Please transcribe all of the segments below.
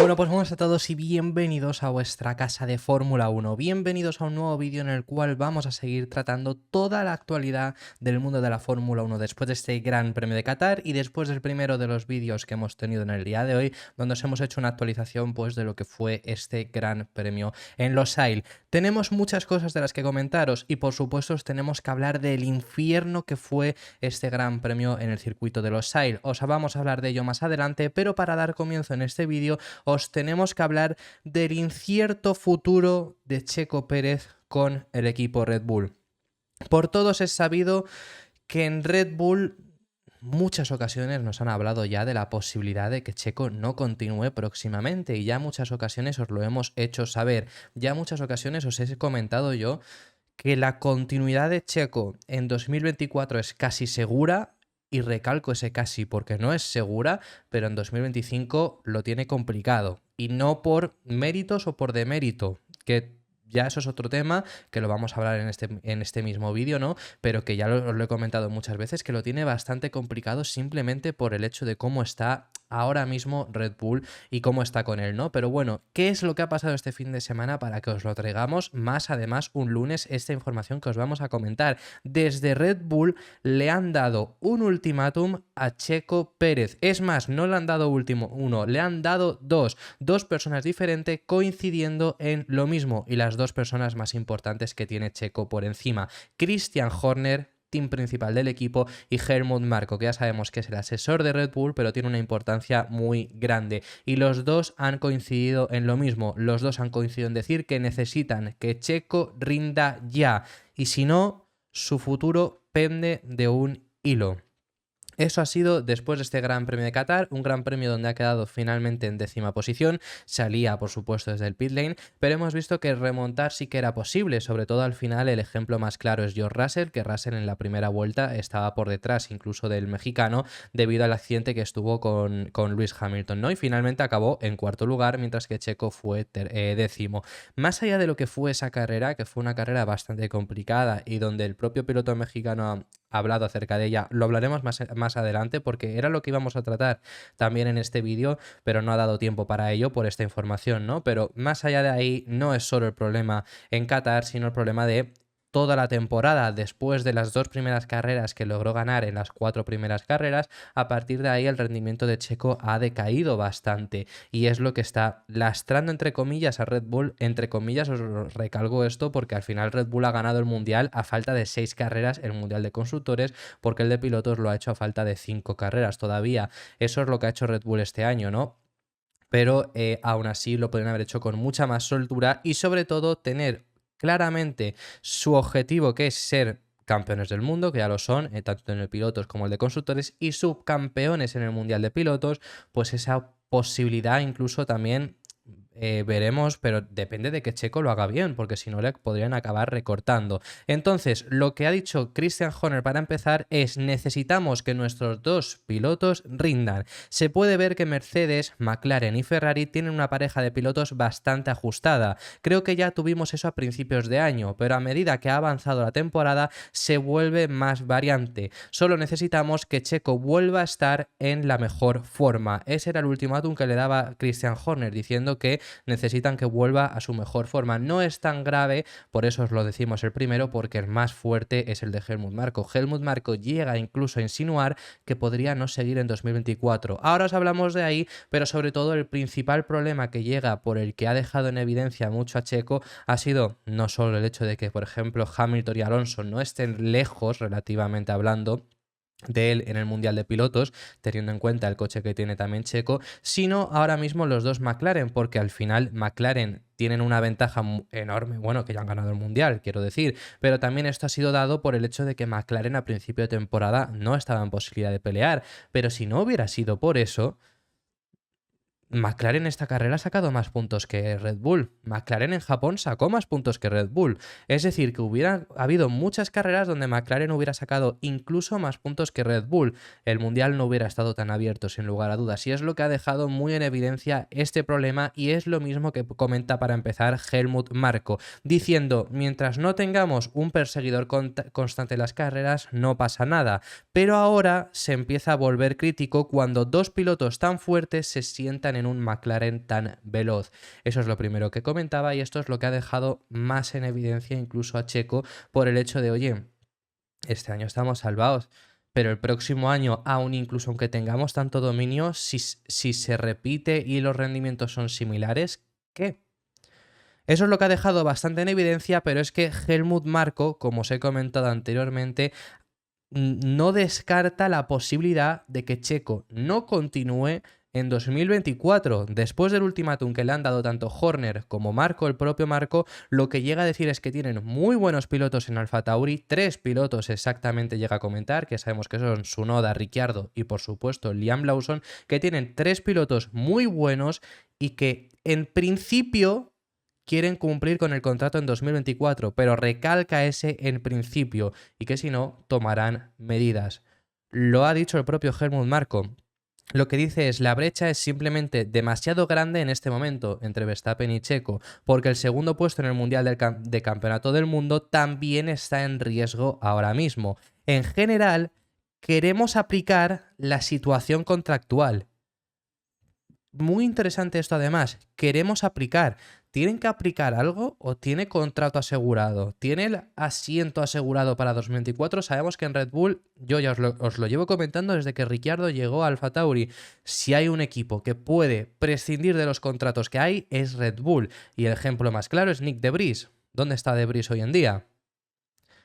Bueno, pues buenas a todos y bienvenidos a vuestra casa de Fórmula 1. Bienvenidos a un nuevo vídeo en el cual vamos a seguir tratando toda la actualidad del mundo de la Fórmula 1 después de este Gran Premio de Qatar y después del primero de los vídeos que hemos tenido en el día de hoy, donde os hemos hecho una actualización pues de lo que fue este Gran Premio en Losail. Tenemos muchas cosas de las que comentaros y por supuesto os tenemos que hablar del infierno que fue este Gran Premio en el circuito de Losail. Os vamos a hablar de ello más adelante, pero para dar comienzo en este vídeo os tenemos que hablar del incierto futuro de Checo Pérez con el equipo Red Bull. Por todos es sabido que en Red Bull muchas ocasiones nos han hablado ya de la posibilidad de que Checo no continúe próximamente y ya muchas ocasiones os lo hemos hecho saber. Ya muchas ocasiones os he comentado yo que la continuidad de Checo en 2024 es casi segura. Y recalco ese casi porque no es segura, pero en 2025 lo tiene complicado. Y no por méritos o por demérito, que ya eso es otro tema, que lo vamos a hablar en este mismo vídeo, ¿no? Pero que ya os lo he comentado muchas veces, que lo tiene bastante complicado simplemente por el hecho de cómo está ahora mismo Red Bull y cómo está con él, ¿no? Pero bueno, ¿qué es lo que ha pasado este fin de semana para que os lo traigamos? Más además un lunes esta información que os vamos a comentar. Desde Red Bull le han dado un ultimátum a Checo Pérez. Es más, no le han dado uno, le han dado dos personas diferentes coincidiendo en lo mismo y las dos personas más importantes que tiene Checo por encima. Christian Horner, team principal del equipo, y Helmut Marko, que ya sabemos que es el asesor de Red Bull, pero tiene una importancia muy grande. Y los dos han coincidido en lo mismo. Los dos han coincidido en decir que necesitan que Checo rinda ya. Y si no, su futuro pende de un hilo. Eso ha sido después de este Gran Premio de Qatar, un Gran Premio donde ha quedado finalmente en 10ª posición, salía por supuesto desde el pit lane, pero hemos visto que remontar sí que era posible, sobre todo al final el ejemplo más claro es George Russell, que Russell en la primera vuelta estaba por detrás incluso del mexicano debido al accidente que estuvo con Lewis Hamilton, ¿no? Y finalmente acabó en cuarto lugar, mientras que Checo fue décimo. Más allá de lo que fue esa carrera, que fue una carrera bastante complicada y donde el propio piloto mexicano ha hablado acerca de ella, lo hablaremos más adelante porque era lo que íbamos a tratar también en este vídeo, pero no ha dado tiempo para ello por esta información, ¿no? Pero más allá de ahí no es solo el problema en Qatar, sino el problema de toda la temporada. Después de las dos primeras carreras que logró ganar en las 4 primeras carreras, a partir de ahí el rendimiento de Checo ha decaído bastante y es lo que está lastrando entre comillas a Red Bull. Entre comillas os recalco esto porque al final Red Bull ha ganado el Mundial a falta de 6 carreras, el Mundial de Constructores, porque el de pilotos lo ha hecho a falta de 5 carreras todavía. Eso es lo que ha hecho Red Bull este año, ¿no? Pero aún así lo podrían haber hecho con mucha más soltura y sobre todo tener claramente su objetivo, que es ser campeones del mundo, que ya lo son, tanto en el pilotos como el de constructores, y subcampeones en el Mundial de Pilotos, pues esa posibilidad incluso también veremos, pero depende de que Checo lo haga bien, porque si no le podrían acabar recortando. Entonces, lo que ha dicho Christian Horner para empezar es: necesitamos que nuestros dos pilotos rindan. Se puede ver que Mercedes, McLaren y Ferrari tienen una pareja de pilotos bastante ajustada. Creo que ya tuvimos eso a principios de año, pero a medida que ha avanzado la temporada se vuelve más variante. Solo necesitamos que Checo vuelva a estar en la mejor forma. Ese era el ultimátum que le daba Christian Horner, diciendo que necesitan que vuelva a su mejor forma. No es tan grave, por eso os lo decimos el primero, porque el más fuerte es el de Helmut Marko. Helmut Marko llega incluso a insinuar que podría no seguir en 2024. Ahora os hablamos de ahí, pero sobre todo el principal problema que llega, por el que ha dejado en evidencia mucho a Checo, ha sido no solo el hecho de que, por ejemplo, Hamilton y Alonso no estén lejos, relativamente hablando, de él en el Mundial de Pilotos, teniendo en cuenta el coche que tiene también Checo, sino ahora mismo los dos McLaren, porque al final McLaren tienen una ventaja enorme, bueno, que ya han ganado el Mundial, quiero decir, pero también esto ha sido dado por el hecho de que McLaren a principio de temporada no estaba en posibilidad de pelear, pero si no hubiera sido por eso, McLaren esta carrera ha sacado más puntos que Red Bull. McLaren en Japón sacó más puntos que Red Bull. Es decir, que hubiera habido muchas carreras donde McLaren hubiera sacado incluso más puntos que Red Bull. El Mundial no hubiera estado tan abierto, sin lugar a dudas. Y es lo que ha dejado muy en evidencia este problema, y es lo mismo que comenta para empezar Helmut Marko, diciendo: mientras no tengamos un perseguidor constante en las carreras, no pasa nada. Pero ahora se empieza a volver crítico cuando dos pilotos tan fuertes se sientan en en un McLaren tan veloz. Eso es lo primero que comentaba y esto es lo que ha dejado más en evidencia incluso a Checo por el hecho de, oye, este año estamos salvados, pero el próximo año, aún incluso aunque tengamos tanto dominio, si se repite y los rendimientos son similares, ¿qué? Eso es lo que ha dejado bastante en evidencia, pero es que Helmut Marko, como os he comentado anteriormente, no descarta la posibilidad de que Checo no continúe en 2024. Después del ultimátum que le han dado tanto Horner como Marko, el propio Marko, lo que llega a decir es que tienen muy buenos pilotos en AlphaTauri, 3 pilotos exactamente llega a comentar, que sabemos que son Tsunoda, Ricciardo y por supuesto Liam Lawson, que tienen 3 pilotos muy buenos y que en principio quieren cumplir con el contrato en 2024, pero recalca ese en principio y que si no, tomarán medidas. Lo ha dicho el propio Helmut Marko. Lo que dice es, la brecha es simplemente demasiado grande en este momento entre Verstappen y Checo, porque el segundo puesto en el Mundial de Campeonato del Mundo también está en riesgo ahora mismo. En general, queremos aplicar la situación contractual. Muy interesante esto además, queremos aplicar. ¿Tienen que aplicar algo o tiene contrato asegurado? ¿Tiene el asiento asegurado para 2024? Sabemos que en Red Bull, yo ya os lo llevo comentando desde que Ricciardo llegó a AlphaTauri. Si hay un equipo que puede prescindir de los contratos que hay, es Red Bull. Y el ejemplo más claro es Nick de Vries. ¿Dónde está de Vries hoy en día?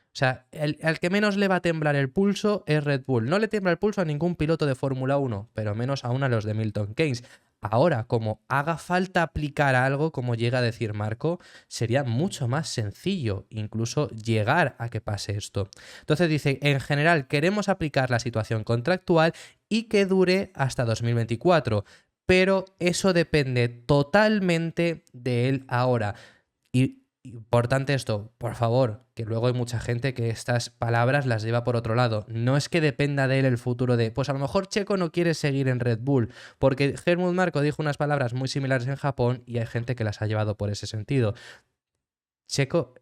O sea, el que menos le va a temblar el pulso es Red Bull. No le tiembla el pulso a ningún piloto de Fórmula 1, pero menos aún a los de Milton Keynes. Ahora, como haga falta aplicar algo, como llega a decir Marko, sería mucho más sencillo incluso llegar a que pase esto. Entonces dice, en general queremos aplicar la situación contractual y que dure hasta 2024, pero eso depende totalmente de él ahora. Y importante esto, por favor, que luego hay mucha gente que estas palabras las lleva por otro lado. No es que dependa de él el futuro de, pues a lo mejor Checo no quiere seguir en Red Bull, porque Helmut Marko dijo unas palabras muy similares en Japón y hay gente que las ha llevado por ese sentido. Checo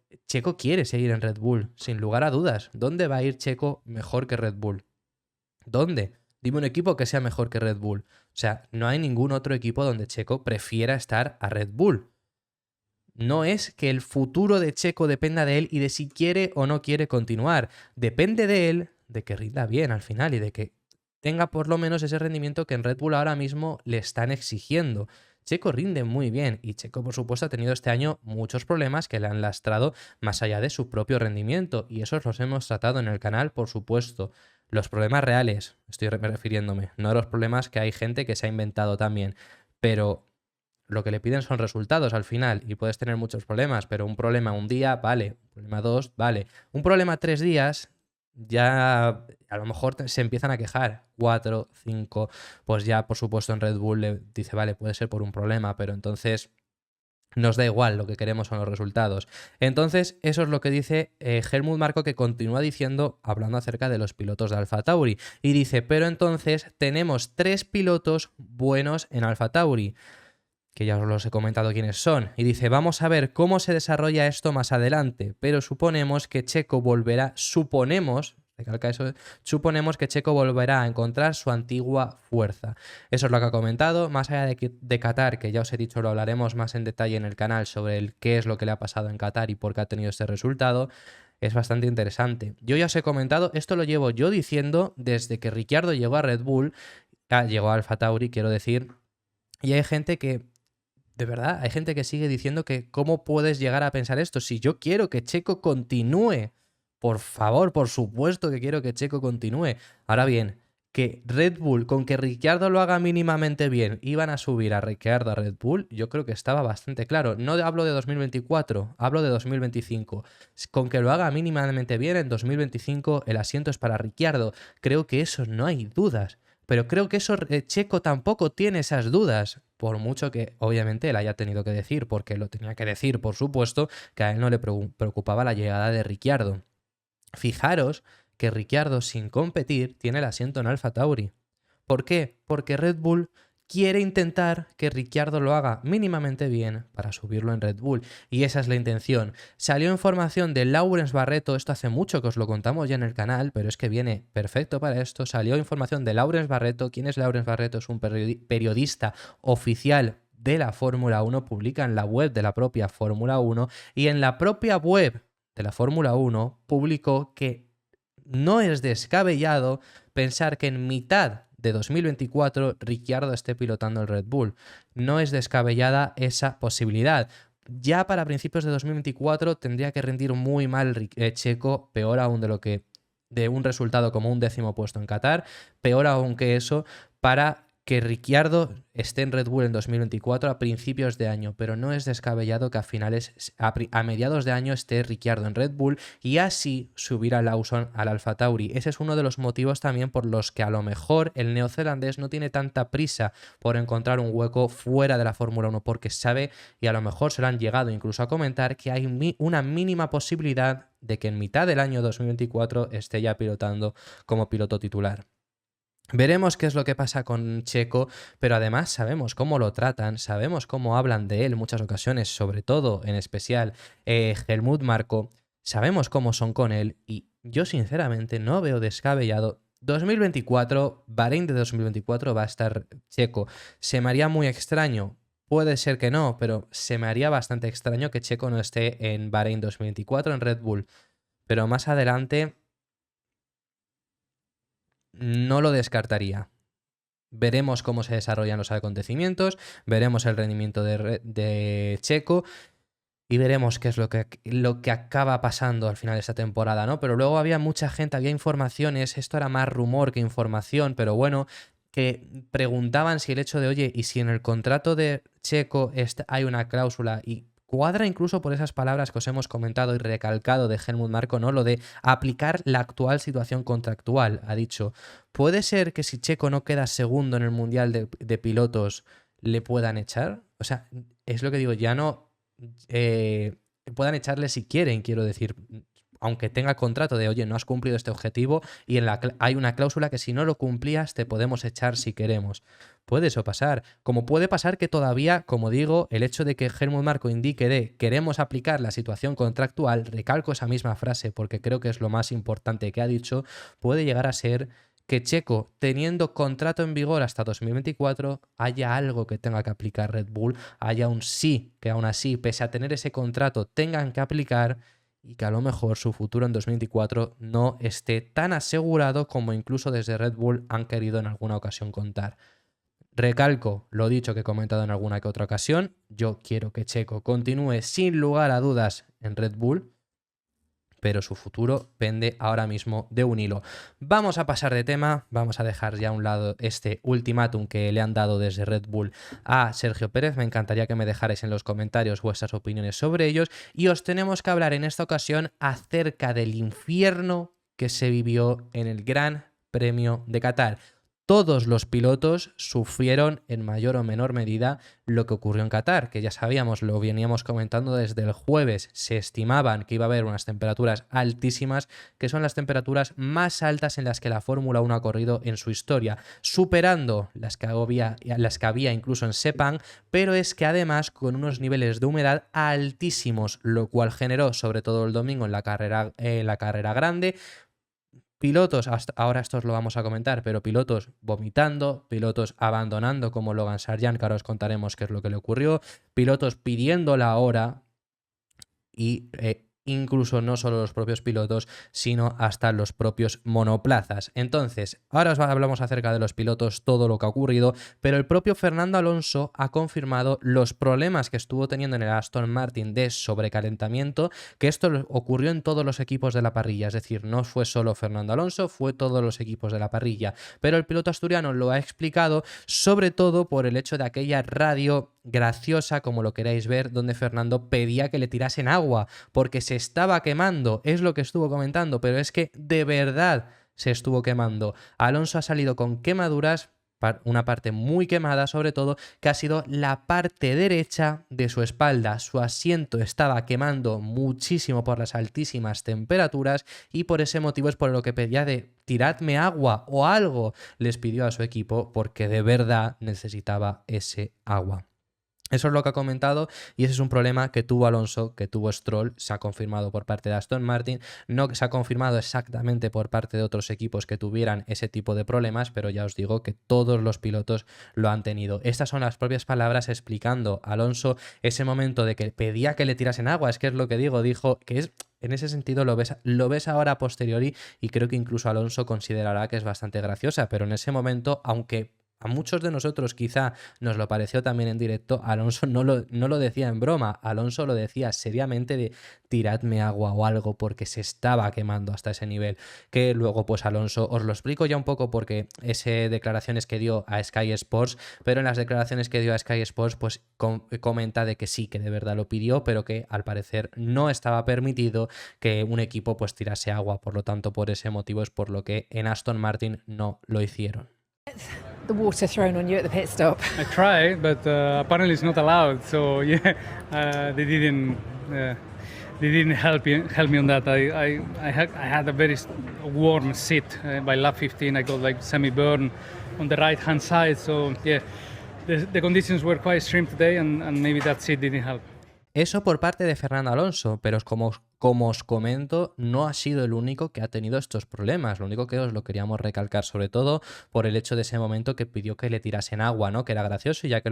quiere seguir en Red Bull, sin lugar a dudas. ¿Dónde va a ir Checo mejor que Red Bull? ¿Dónde? Dime un equipo que sea mejor que Red Bull. O sea, no hay ningún otro equipo donde Checo prefiera estar a Red Bull. No es que el futuro de Checo dependa de él y de si quiere o no quiere continuar. Depende de él, de que rinda bien al final y de que tenga por lo menos ese rendimiento que en Red Bull ahora mismo le están exigiendo. Checo rinde muy bien y Checo, por supuesto, ha tenido este año muchos problemas que le han lastrado más allá de su propio rendimiento y esos los hemos tratado en el canal, por supuesto. Los problemas reales, estoy refiriéndome, no los problemas que hay gente que se ha inventado también, pero lo que le piden son resultados al final y puedes tener muchos problemas, pero un problema un día, vale, un problema 2, vale. Un problema 3 días, ya a lo mejor se empiezan a quejar. 4, 5, pues ya por supuesto en Red Bull le dice, vale, puede ser por un problema, pero entonces nos da igual, lo que queremos son los resultados. Entonces, eso es lo que dice Helmut Marko, que continúa diciendo, hablando acerca de los pilotos de AlphaTauri. Y dice, pero entonces tenemos 3 pilotos buenos en AlphaTauri, que ya os los he comentado quiénes son, y dice, vamos a ver cómo se desarrolla esto más adelante, pero suponemos que Checo volverá, recalca eso, suponemos que Checo volverá a encontrar su antigua fuerza. Eso es lo que ha comentado, más allá de Qatar, que ya os he dicho, lo hablaremos más en detalle en el canal sobre qué es lo que le ha pasado en Qatar y por qué ha tenido este resultado. Es bastante interesante. Yo ya os he comentado, esto lo llevo yo diciendo desde que Ricciardo llegó a Red Bull, llegó a AlphaTauri, quiero decir, y hay gente que de verdad, hay gente que sigue diciendo que cómo puedes llegar a pensar esto. Si yo quiero que Checo continúe, por favor, por supuesto que quiero que Checo continúe. Ahora bien, que Red Bull, con que Ricciardo lo haga mínimamente bien, iban a subir a Ricciardo a Red Bull, yo creo que estaba bastante claro. No hablo de 2024, hablo de 2025. Con que lo haga mínimamente bien, en 2025 el asiento es para Ricciardo. Creo que eso no hay dudas. Pero creo que eso Checo tampoco tiene esas dudas, por mucho que obviamente él haya tenido que decir, porque lo tenía que decir, por supuesto, que a él no le preocupaba la llegada de Ricciardo. Fijaros que Ricciardo, sin competir, tiene el asiento en AlphaTauri. ¿Por qué? Porque Red Bull quiere intentar que Ricciardo lo haga mínimamente bien para subirlo en Red Bull. Y esa es la intención. Salió información de Lawrence Barretto, esto hace mucho que os lo contamos ya en el canal, pero es que viene perfecto para esto. Salió información de Lawrence Barretto. ¿Quién es Lawrence Barretto? Es un periodista oficial de la Fórmula 1, publica en la web de la propia Fórmula 1 y en la propia web de la Fórmula 1 publicó que no es descabellado pensar que en mitad de 2024 Ricciardo esté pilotando el Red Bull. No es descabellada esa posibilidad. Ya para principios de 2024 tendría que rendir muy mal Checo, peor aún de un resultado como un 10º puesto en Qatar, peor aún que eso, para que Ricciardo esté en Red Bull en 2024 a principios de año, pero no es descabellado que a mediados de año esté Ricciardo en Red Bull y así subir a Lawson al Alfa Tauri. Ese es uno de los motivos también por los que a lo mejor el neozelandés no tiene tanta prisa por encontrar un hueco fuera de la Fórmula 1, porque sabe, y a lo mejor se lo han llegado incluso a comentar, que hay una mínima posibilidad de que en mitad del año 2024 esté ya pilotando como piloto titular. Veremos qué es lo que pasa con Checo, pero además sabemos cómo lo tratan, sabemos cómo hablan de él en muchas ocasiones, sobre todo, en especial, Helmut Marko, sabemos cómo son con él y yo sinceramente no veo descabellado. 2024, Bahrein de 2024 va a estar Checo. Se me haría muy extraño, puede ser que no, pero se me haría bastante extraño que Checo no esté en Bahrein 2024 en Red Bull, pero más adelante no lo descartaría. Veremos cómo se desarrollan los acontecimientos, veremos el rendimiento de Checo y veremos qué es lo que acaba pasando al final de esta temporada, ¿no? Pero luego había mucha gente, había informaciones, esto era más rumor que información, pero bueno, que preguntaban si el hecho de, oye, y si en el contrato de Checo hay una cláusula y cuadra incluso por esas palabras que os hemos comentado y recalcado de Helmut Marko, ¿no? Lo de aplicar la actual situación contractual. Ha dicho, ¿puede ser que si Checo no queda segundo en el Mundial de Pilotos le puedan echar? O sea, es lo que digo, ya no... puedan echarle si quieren, quiero decir, aunque tenga contrato de, oye, no has cumplido este objetivo y hay una cláusula que si no lo cumplías te podemos echar si queremos. Puede eso pasar. Como puede pasar que todavía, como digo, el hecho de que Helmut Marko indique de queremos aplicar la situación contractual, recalco esa misma frase porque creo que es lo más importante que ha dicho, puede llegar a ser que Checo, teniendo contrato en vigor hasta 2024, haya algo que tenga que aplicar Red Bull, haya un sí, que aún así, pese a tener ese contrato, tengan que aplicar y que a lo mejor su futuro en 2024 no esté tan asegurado como incluso desde Red Bull han querido en alguna ocasión contar. Recalco lo dicho que he comentado en alguna que otra ocasión, yo quiero que Checo continúe sin lugar a dudas en Red Bull, pero su futuro pende ahora mismo de un hilo. Vamos a pasar de tema, vamos a dejar ya a un lado este ultimátum que le han dado desde Red Bull a Sergio Pérez. Me encantaría que me dejarais en los comentarios vuestras opiniones sobre ellos y os tenemos que hablar en esta ocasión acerca del infierno que se vivió en el Gran Premio de Qatar. Todos los pilotos sufrieron en mayor o menor medida lo que ocurrió en Qatar, que ya sabíamos, lo veníamos comentando desde el jueves. Se estimaban que iba a haber unas temperaturas altísimas, que son las temperaturas más altas en las que la Fórmula 1 ha corrido en su historia, superando las que había incluso en Sepang, pero es que además con unos niveles de humedad altísimos, lo cual generó, sobre todo el domingo en la carrera grande, pilotos, ahora esto os lo vamos a comentar, pero pilotos vomitando, pilotos abandonando como Logan Sargeant, que ahora os contaremos qué es lo que le ocurrió, pilotos pidiendo la hora y incluso no solo los propios pilotos, sino hasta los propios monoplazas. Entonces, ahora hablamos acerca de los pilotos, todo lo que ha ocurrido, pero el propio Fernando Alonso ha confirmado los problemas que estuvo teniendo en el Aston Martin de sobrecalentamiento, que esto ocurrió en todos los equipos de la parrilla, es decir, no fue solo Fernando Alonso, fue todos los equipos de la parrilla, pero el piloto asturiano lo ha explicado sobre todo por el hecho de aquella radio graciosa, como lo queráis ver, donde Fernando pedía que le tirasen agua porque se estaba quemando, es lo que estuvo comentando, pero es que de verdad se estuvo quemando. Alonso ha salido con quemaduras una parte muy quemada, sobre todo, que ha sido la parte derecha de su espalda. Su asiento estaba quemando muchísimo por las altísimas temperaturas y por ese motivo es por lo que pedía de tiradme agua o algo, les pidió a su equipo porque de verdad necesitaba ese agua. Eso es lo que ha comentado y ese es un problema que tuvo Alonso, que tuvo Stroll, se ha confirmado por parte de Aston Martin, no se ha confirmado exactamente por parte de otros equipos que tuvieran ese tipo de problemas, pero ya os digo que todos los pilotos lo han tenido. Estas son las propias palabras explicando a Alonso ese momento de que pedía que le tirasen agua, es que es lo que dijo que es... En ese sentido lo ves ahora a posteriori y creo que incluso Alonso considerará que es bastante graciosa, pero en ese momento, aunque a muchos de nosotros quizá nos lo pareció también en directo, Alonso no lo decía en broma, Alonso lo decía seriamente de tiradme agua o algo porque se estaba quemando hasta ese nivel, que luego pues Alonso, os lo explico ya un poco porque ese declaraciones que dio a Sky Sports, pero en las declaraciones que dio a Sky Sports pues comenta de que sí, que de verdad lo pidió, pero que al parecer no estaba permitido que un equipo pues tirase agua, por lo tanto por ese motivo es por lo que en Aston Martin no lo hicieron. The water thrown on you at the pit stop. I tried, but apparently it's not allowed. So yeah, they didn't help me on that. I had a very warm seat. By lap 15, I got like semi-burn on the right-hand side. So yeah, the conditions were quite extreme today, and maybe that seat didn't help. Eso por parte de Fernando Alonso, pero como os comento, no ha sido el único que ha tenido estos problemas. Lo único que os lo queríamos recalcar, sobre todo por el hecho de ese momento que pidió que le tirasen agua, ¿no? Que era gracioso y ya que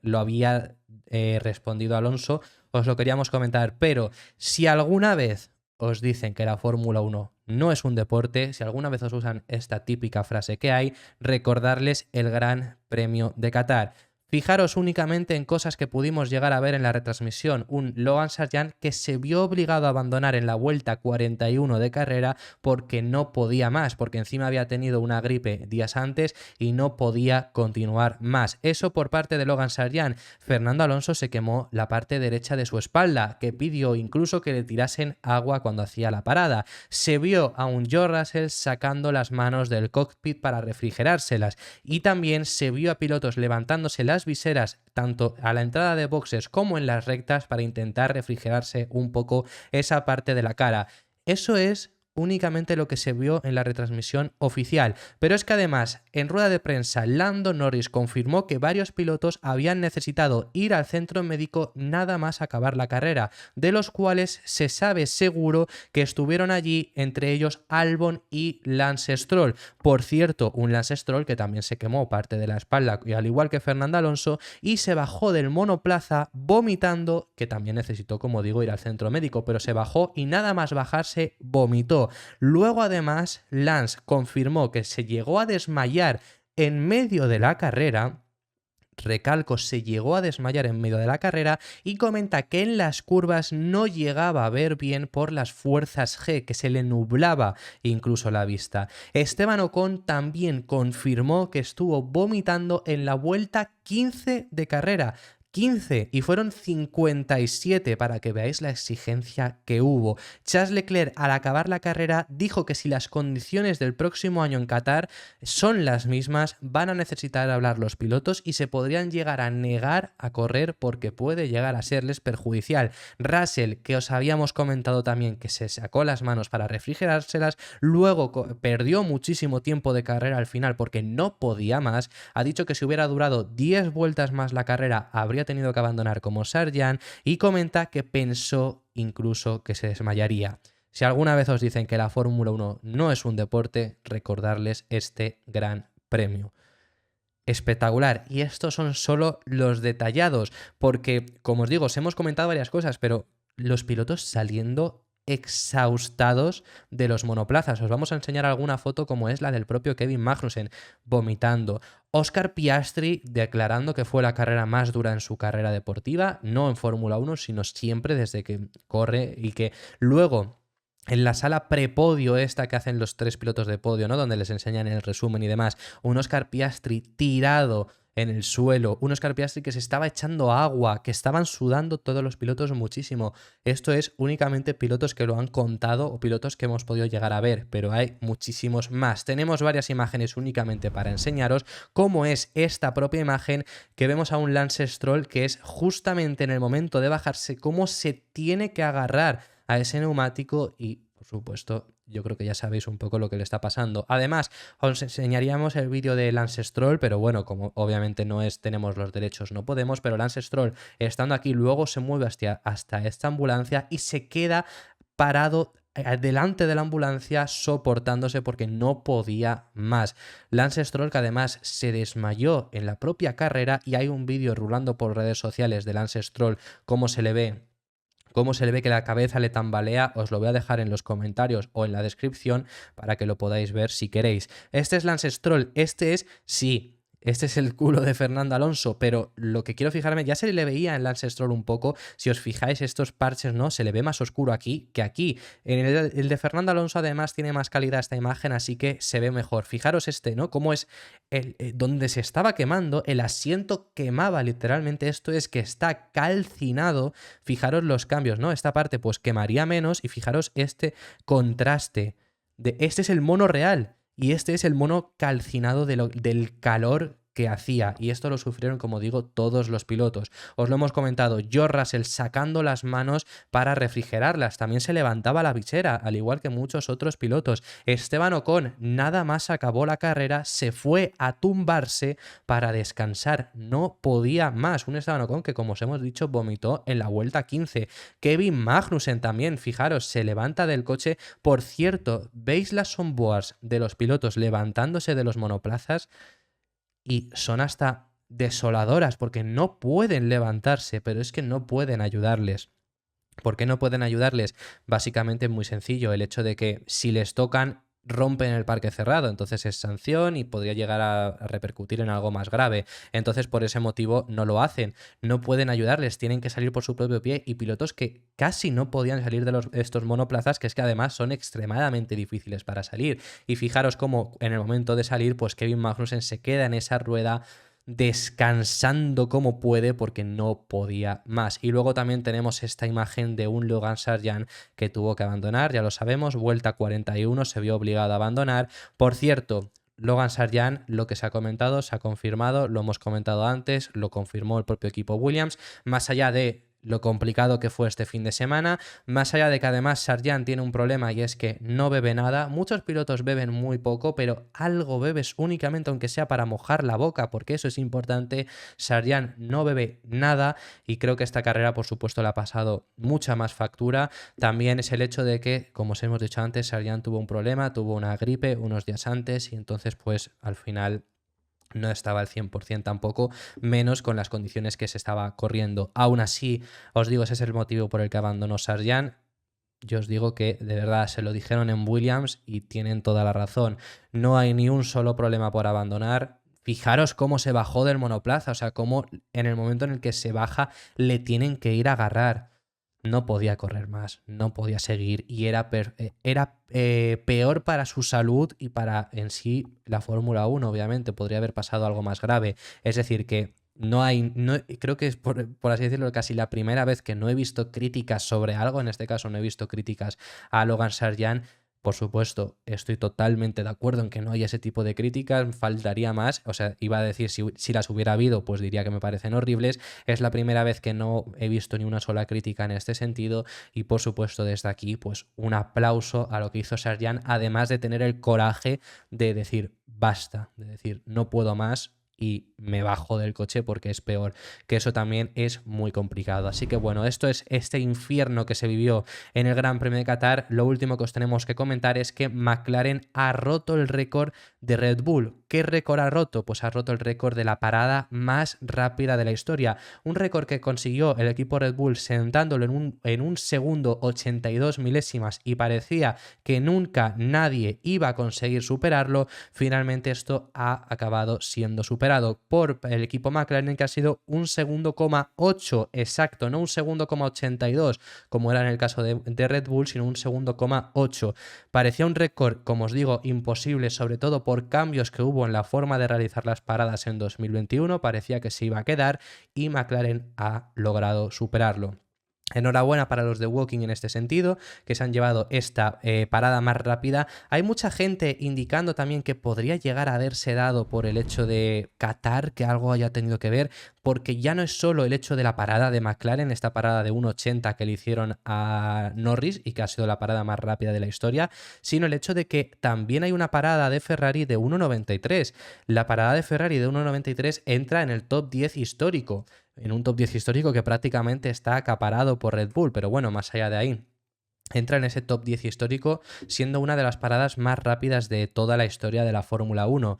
lo había respondido Alonso, os lo queríamos comentar. Pero si alguna vez os dicen que la Fórmula 1 no es un deporte, si alguna vez os usan esta típica frase que hay, recordarles el Gran Premio de Qatar. Fijaros únicamente en cosas que pudimos llegar a ver en la retransmisión. Un Logan Sargeant que se vio obligado a abandonar en la vuelta 41 de carrera porque no podía más, porque encima había tenido una gripe días antes y no podía continuar más. Eso por parte de Logan Sargeant. Fernando Alonso se quemó la parte derecha de su espalda, que pidió incluso que le tirasen agua cuando hacía la parada. Se vio a un George Russell sacando las manos del cockpit para refrigerárselas y también se vio a pilotos levantándose las viseras tanto a la entrada de boxes como en las rectas para intentar refrigerarse un poco esa parte de la cara. Eso es únicamente lo que se vio en la retransmisión oficial, pero es que además en rueda de prensa Lando Norris confirmó que varios pilotos habían necesitado ir al centro médico nada más acabar la carrera, de los cuales se sabe seguro que estuvieron allí, entre ellos Albon y Lance Stroll. Por cierto, un Lance Stroll que también se quemó parte de la espalda, y al igual que Fernando Alonso, y se bajó del monoplaza vomitando, que también necesitó, como digo, ir al centro médico, pero se bajó y nada más bajarse vomitó. Luego además Lance confirmó que se llegó a desmayar en medio de la carrera. Recalco, se llegó a desmayar en medio de la carrera y comenta que en las curvas no llegaba a ver bien por las fuerzas G, que se le nublaba incluso la vista. Esteban Ocon también confirmó que estuvo vomitando en la vuelta 15 de carrera. 15 y fueron 57 para que veáis la exigencia que hubo. Charles Leclerc al acabar la carrera dijo que si las condiciones del próximo año en Qatar son las mismas, van a necesitar hablar los pilotos y se podrían llegar a negar a correr porque puede llegar a serles perjudicial. Russell, que os habíamos comentado también que se sacó las manos para refrigerárselas, luego perdió muchísimo tiempo de carrera al final porque no podía más, ha dicho que si hubiera durado 10 vueltas más la carrera habría tenido que abandonar como Sargeant y comenta que pensó incluso que se desmayaría. Si alguna vez os dicen que la Fórmula 1 no es un deporte, recordarles este gran premio. Espectacular. Y estos son solo los detallados, porque, como os digo, os hemos comentado varias cosas, pero los pilotos saliendo exhaustados de los monoplazas. Os vamos a enseñar alguna foto como es la del propio Kevin Magnussen vomitando. Oscar Piastri declarando que fue la carrera más dura en su carrera deportiva, no en Fórmula 1, sino siempre desde que corre y que luego en la sala prepodio esta que hacen los 3 pilotos de podio, ¿no? Donde les enseñan el resumen y demás, un Oscar Piastri tirado en el suelo, un Oscar Piastri que se estaba echando agua, que estaban sudando todos los pilotos muchísimo. Esto es únicamente pilotos que lo han contado o pilotos que hemos podido llegar a ver, pero hay muchísimos más. Tenemos varias imágenes únicamente para enseñaros cómo es esta propia imagen que vemos a un Lance Stroll que es justamente en el momento de bajarse cómo se tiene que agarrar a ese neumático y, por supuesto, yo creo que ya sabéis un poco lo que le está pasando. Además, os enseñaríamos el vídeo de Lance Stroll, pero bueno, como obviamente tenemos los derechos, no podemos, pero Lance Stroll, estando aquí, luego se mueve hasta esta ambulancia y se queda parado delante de la ambulancia soportándose porque no podía más. Lance Stroll, que además se desmayó en la propia carrera, y hay un vídeo rulando por redes sociales de Lance Stroll, cómo se le ve que la cabeza le tambalea. Os lo voy a dejar en los comentarios o en la descripción para que lo podáis ver si queréis. Este es Lance Stroll, este es el culo de Fernando Alonso, pero lo que quiero fijarme, ya se le veía en Lance Stroll un poco, si os fijáis estos parches, ¿no? Se le ve más oscuro aquí que aquí. En el de Fernando Alonso además tiene más calidad esta imagen, así que se ve mejor. Fijaros ¿no? Cómo es donde se estaba quemando, el asiento quemaba literalmente, esto es que está calcinado. Fijaros los cambios, ¿no? Esta parte pues quemaría menos y fijaros este contraste. Este es el mono real. Y este es el mono calcinado del calor que hacía. Y esto lo sufrieron, como digo, todos los pilotos. Os lo hemos comentado, George Russell sacando las manos para refrigerarlas. También se levantaba la visera, al igual que muchos otros pilotos. Esteban Ocon nada más acabó la carrera, se fue a tumbarse para descansar. No podía más. Un Esteban Ocon que, como os hemos dicho, vomitó en la vuelta 15. Kevin Magnussen también, fijaros, se levanta del coche. Por cierto, ¿veis las onboards de los pilotos levantándose de los monoplazas? Y son hasta desoladoras porque no pueden levantarse, pero es que no pueden ayudarles. ¿Por qué no pueden ayudarles? Básicamente es muy sencillo, el hecho de que si les tocan rompen el parque cerrado, entonces es sanción y podría llegar a repercutir en algo más grave. Entonces por ese motivo no lo hacen, no pueden ayudarles, tienen que salir por su propio pie, y pilotos que casi no podían salir de estos monoplazas, que es que además son extremadamente difíciles para salir. Y fijaros cómo en el momento de salir, pues Kevin Magnussen se queda en esa rueda descansando como puede porque no podía más. Y luego también tenemos esta imagen de un Logan Sargeant que tuvo que abandonar, ya lo sabemos, vuelta 41, se vio obligado a abandonar. Por cierto, Logan Sargeant, lo que se ha comentado, se ha confirmado, lo hemos comentado antes, lo confirmó el propio equipo Williams, más allá de lo complicado que fue este fin de semana, más allá de que además Sargeant tiene un problema y es que no bebe nada. Muchos pilotos beben muy poco, pero algo bebes únicamente, aunque sea para mojar la boca, porque eso es importante. Sargeant no bebe nada y creo que esta carrera, por supuesto, le ha pasado mucha más factura. También es el hecho de que, como os hemos dicho antes, Sargeant tuvo un problema, tuvo una gripe unos días antes y entonces pues al final no estaba al 100% tampoco, menos con las condiciones que se estaba corriendo. Aún así, os digo, ese es el motivo por el que abandonó Sargeant. Yo os digo que de verdad se lo dijeron en Williams y tienen toda la razón. No hay ni un solo problema por abandonar. Fijaros cómo se bajó del monoplaza, o sea, cómo en el momento en el que se baja le tienen que ir a agarrar. No podía correr más, no podía seguir y era peor para su salud y para en sí la Fórmula 1, obviamente. Podría haber pasado algo más grave. Es decir, que creo que es por así decirlo casi la primera vez que no he visto críticas sobre algo. En este caso no he visto críticas a Logan Sargeant. Por supuesto, estoy totalmente de acuerdo en que no haya ese tipo de críticas, faltaría más. O sea, iba a decir, si las hubiera habido, pues diría que me parecen horribles. Es la primera vez que no he visto ni una sola crítica en este sentido y, por supuesto, desde aquí, pues un aplauso a lo que hizo Sargeant, además de tener el coraje de decir basta, de decir no puedo más y me bajo del coche porque es peor, que eso también es muy complicado. Así que bueno, esto es este infierno que se vivió en el Gran Premio de Qatar. Lo último que os tenemos que comentar es que McLaren ha roto el récord de Red Bull. ¿Qué récord ha roto? Pues ha roto el récord de la parada más rápida de la historia. Un récord que consiguió el equipo Red Bull sentándolo en un segundo 82 milésimas y parecía que nunca nadie iba a conseguir superarlo. Finalmente esto ha acabado siendo superado superado por el equipo McLaren, que ha sido 1,8 exacto, no 1,82 como era en el caso de Red Bull, sino 1,8. Parecía un récord, como os digo, imposible, sobre todo por cambios que hubo en la forma de realizar las paradas en 2021, parecía que se iba a quedar y McLaren ha logrado superarlo. Enhorabuena para los de Woking en este sentido, que se han llevado esta parada más rápida. Hay mucha gente indicando también que podría llegar a haberse dado por el hecho de Qatar, que algo haya tenido que ver, porque ya no es solo el hecho de la parada de McLaren, esta parada de 1,80 que le hicieron a Norris y que ha sido la parada más rápida de la historia, sino el hecho de que también hay una parada de Ferrari de 1,93. La parada de Ferrari de 1,93 entra en el top 10 histórico. En un top 10 histórico que prácticamente está acaparado por Red Bull, pero bueno, más allá de ahí, entra en ese top 10 histórico siendo una de las paradas más rápidas de toda la historia de la Fórmula 1.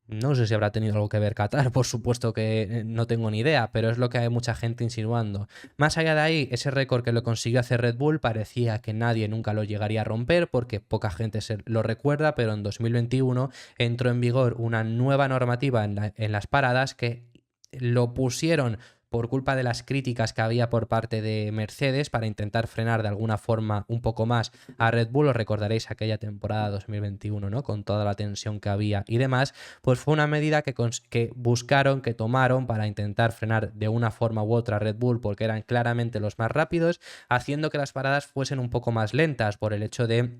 No sé si habrá tenido algo que ver Qatar, por supuesto que no tengo ni idea, pero es lo que hay mucha gente insinuando. Más allá de ahí, ese récord que lo consiguió hacer Red Bull parecía que nadie nunca lo llegaría a romper porque poca gente se lo recuerda, pero en 2021 entró en vigor una nueva normativa en las paradas que lo pusieron por culpa de las críticas que había por parte de Mercedes para intentar frenar de alguna forma un poco más a Red Bull. Os recordaréis aquella temporada 2021, ¿no? Con toda la tensión que había y demás, pues fue una medida que buscaron, que tomaron para intentar frenar de una forma u otra a Red Bull porque eran claramente los más rápidos, haciendo que las paradas fuesen un poco más lentas por el hecho de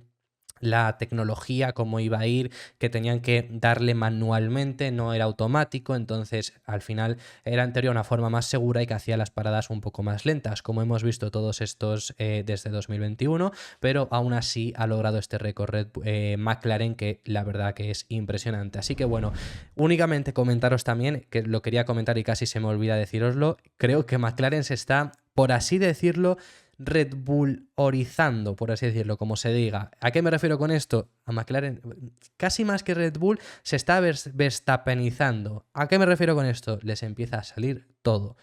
la tecnología, cómo iba a ir, que tenían que darle manualmente, no era automático, entonces al final era en teoría una forma más segura y que hacía las paradas un poco más lentas, como hemos visto todos estos desde 2021, pero aún así ha logrado este récord McLaren, que la verdad que es impresionante. Así que bueno, únicamente comentaros también, que lo quería comentar y casi se me olvida decíroslo, creo que McLaren se está, por así decirlo, Red Bullorizando, por así decirlo, como se diga. ¿A qué me refiero con esto? A McLaren, casi más que Red Bull, se está verstappenizando. ¿A qué me refiero con esto? Les empieza a salir todo.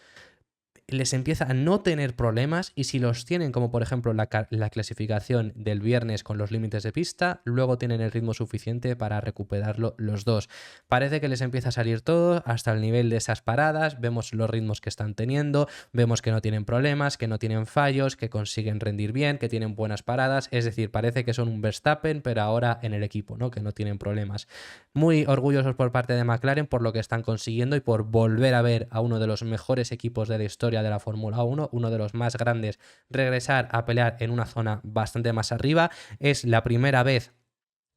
Les empieza a no tener problemas y si los tienen, como por ejemplo la clasificación del viernes con los límites de pista, luego tienen el ritmo suficiente para recuperarlo los dos. Parece que les empieza a salir todo hasta el nivel de esas paradas, vemos los ritmos que están teniendo, vemos que no tienen problemas, que no tienen fallos, que consiguen rendir bien, que tienen buenas paradas, es decir, parece que son un Verstappen, pero ahora en el equipo, ¿no? Que no tienen problemas. Muy orgullosos por parte de McLaren por lo que están consiguiendo y por volver a ver a uno de los mejores equipos de la historia de la Fórmula 1, uno de los más grandes, regresar a pelear en una zona bastante más arriba. Es la primera vez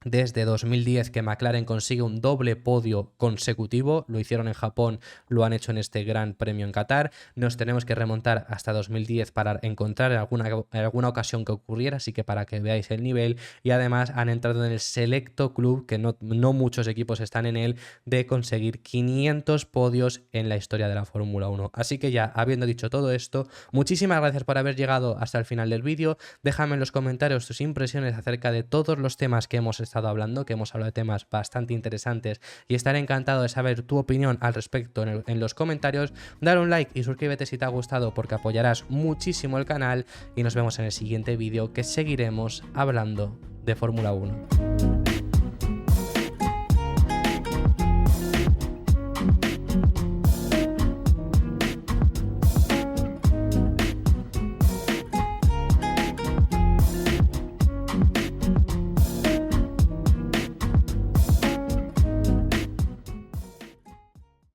desde 2010 que McLaren consigue un doble podio consecutivo, lo hicieron en Japón, lo han hecho en este Gran Premio en Qatar, nos tenemos que remontar hasta 2010 para encontrar en alguna ocasión que ocurriera, así que para que veáis el nivel, y además han entrado en el selecto club, que no muchos equipos están en él, de conseguir 500 podios en la historia de la Fórmula 1. Así que ya, habiendo dicho todo esto, muchísimas gracias por haber llegado hasta el final del vídeo, déjame en los comentarios tus impresiones acerca de todos los temas que hemos estado hablando, que hemos hablado de temas bastante interesantes y estaré encantado de saber tu opinión al respecto en los comentarios. Dale un like y suscríbete si te ha gustado porque apoyarás muchísimo el canal y nos vemos en el siguiente vídeo que seguiremos hablando de Fórmula 1.